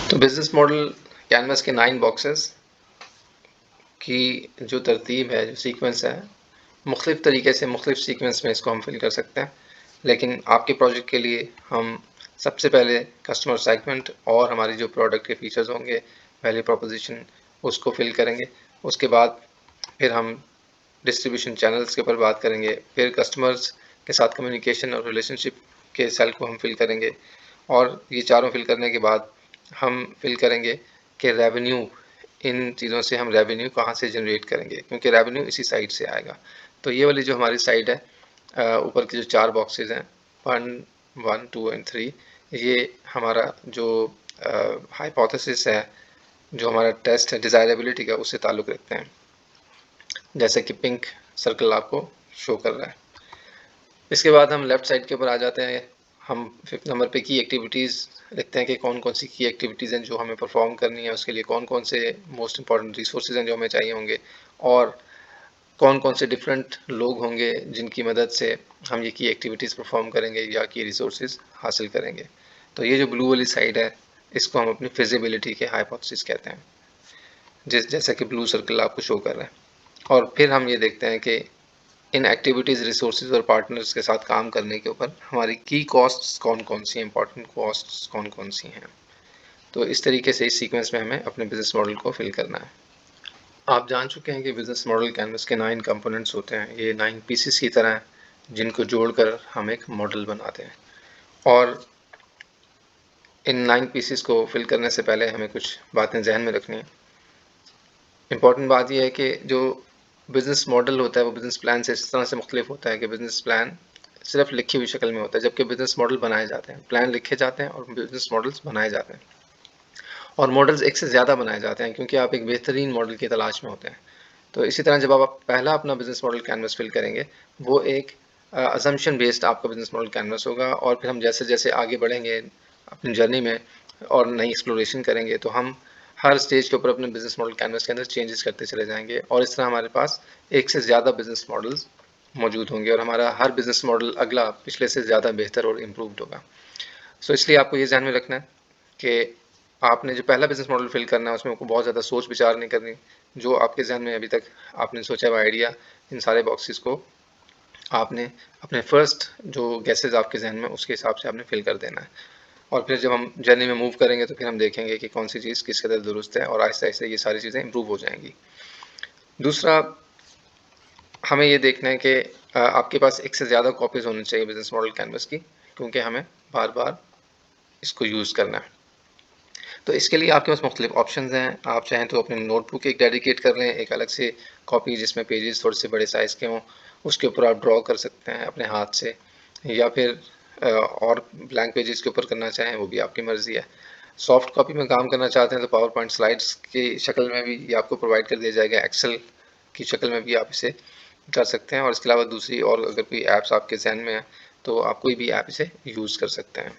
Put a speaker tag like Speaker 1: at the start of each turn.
Speaker 1: तो business model canvas के 9 boxes की जो तरतीब है, जो सीक्वेंस है, मुख्तलिफ तरीके से मुख्तलिफ सीक्वेंस में इसको हम फिल कर सकते हैं। लेकिन आपके प्रोजेक्ट के लिए हम सबसे पहले कस्टमर सेगमेंट और हमारी जो प्रोडक्ट के फीचर्स होंगे, वैल्यू प्रोपोजिशन, उसको फिल करेंगे। उसके बाद फिर हम डिस्ट्रीब्यूशन चैनल्स के ऊपर बात करेंगे। फिर कस्टमर्स के साथ कम्युनिकेशन और रिलेशनशिप के सेल को हम फिल करेंगे। और ये चारों फिल करने के बाद हम फिल करेंगे कि रेवेन्यू, इन चीज़ों से हम रेवेन्यू कहाँ से जनरेट करेंगे, क्योंकि रेवेन्यू इसी साइड से आएगा। तो ये वाली जो हमारी साइड है, ऊपर की जो 4 बॉक्सेस हैं 1, 1, 2 एंड 3, ये हमारा जो हाइपोथेसिस है, जो हमारा टेस्ट है डिज़ायरेबिलिटी का, उससे ताल्लुक़ रखते हैं। जैसे कि पिंक सर्कल आपको शो कर रहा है। इसके बाद हम लेफ़्ट साइड के ऊपर आ जाते हैं। हम 5th नंबर पे की एक्टिविटीज़ लिखते हैं कि कौन कौन सी की एक्टिविटीज़ हैं जो हमें परफॉर्म करनी है, उसके लिए कौन कौन से मोस्ट इंपॉर्टेंट रिसोर्सेज हैं जो हमें चाहिए होंगे, और कौन कौन से डिफरेंट लोग होंगे जिनकी मदद से हम ये की एक्टिविटीज़ परफॉर्म करेंगे या की रिसोर्सेज हासिल करेंगे। तो ये जो ब्लू वाली साइड है, इसको हम अपनी फिजिबिलिटी के हाइपोथेसिस कहते हैं, जैसा कि ब्लू सर्कल आपको शो कर रहा है। और फिर हम ये देखते हैं कि इन एक्टिविटीज़, रिसोर्सेज और पार्टनर्स के साथ काम करने के ऊपर हमारी की कॉस्ट्स कौन कौन सी हैं, इंपॉर्टेंट कॉस्ट्स कौन कौन सी हैं। तो इस तरीके से इस सीक्वेंस में हमें अपने बिजनेस मॉडल को फिल करना है। आप जान चुके हैं कि बिजनेस मॉडल कैनवस के 9 कंपोनेंट्स होते हैं। ये 9 पीसेस की तरह हैं जिनको जोड़कर हम एक मॉडल बनाते हैं। और इन 9 पीसेस को फिल करने से पहले हमें कुछ बातें जहन में रखनी है। इम्पॉर्टेंट बात यह है कि जो बिज़नेस मॉडल होता है वो बिज़नेस प्लान से इस तरह से मुख्तलिफ होता है कि बिज़नेस प्लान सिर्फ लिखी हुई शक्ल में होता है, जबकि बिज़नेस मॉडल बनाए जाते हैं। प्लान लिखे जाते हैं और बिज़नेस मॉडल्स बनाए जाते हैं, और मॉडल्स एक से ज़्यादा बनाए जाते हैं क्योंकि आप एक बेहतरीन मॉडल की तलाश में होते हैं। तो इसी तरह जब आप पहला अपना बिज़नेस मॉडल कैनवस फिल करेंगे, वो एक असम्पशन बेस्ड आपका बिज़नेस मॉडल कैनवस होगा। और फिर हम जैसे जैसे आगे बढ़ेंगे अपनी जर्नी में और नई एक्सप्लोरेशन करेंगे, तो हम हर स्टेज के ऊपर अपने बिज़नेस मॉडल कैनवस के अंदर चेंजेस करते चले जाएंगे, और इस तरह हमारे पास एक से ज़्यादा बिज़नेस मॉडल्स मौजूद होंगे, और हमारा हर बिज़नेस मॉडल अगला पिछले से ज़्यादा बेहतर और इम्प्रूव्ड होगा। सो इसलिए आपको ये ध्यान में रखना है कि आपने जो पहला बिज़नेस मॉडल फिल करना है उसमें आपको बहुत ज़्यादा सोच विचार नहीं करनी। जो आपके ज़हन में अभी तक आपने सोचा हुआ आइडिया, इन सारे बॉक्सेस को आपने अपने फर्स्ट जो गेसेस आपके ज़हन में, उसके हिसाब से आपने फिल कर देना है। और फिर जब हम जर्नी में मूव करेंगे तो फिर हम देखेंगे कि कौन सी चीज़ किस कदर दुरुस्त है, और आहिस्ता आहिस्ता ये सारी चीज़ें इम्प्रूव हो जाएंगी। दूसरा, हमें ये देखना है कि आपके पास एक से ज़्यादा कॉपीज़ होनी चाहिए बिज़नेस मॉडल कैनवस की, क्योंकि हमें बार बार इसको यूज़ करना है। तो इसके लिए आपके पास मुख्तलिफ ऑप्शंस हैं। आप चाहें तो अपने नोटबुक एक डेडिकेट कर लें, एक अलग से कॉपी जिसमें पेजेस थोड़े से बड़े साइज़ के हों, उसके ऊपर आप ड्रॉ कर सकते हैं अपने हाथ से, या फिर और ब्लैंक पेजेस के ऊपर करना चाहें, वो भी आपकी मर्ज़ी है। सॉफ्ट कॉपी में काम करना चाहते हैं तो पावर पॉइंट स्लाइड्स की शक्ल में भी ये आपको प्रोवाइड कर दिया जाएगा, एक्सेल की शक्ल में भी आप इसे कर सकते हैं। और इसके अलावा दूसरी और अगर कोई ऐप्स आपके ज़हन में है तो आप कोई भी ऐप इसे यूज़ कर सकते हैं।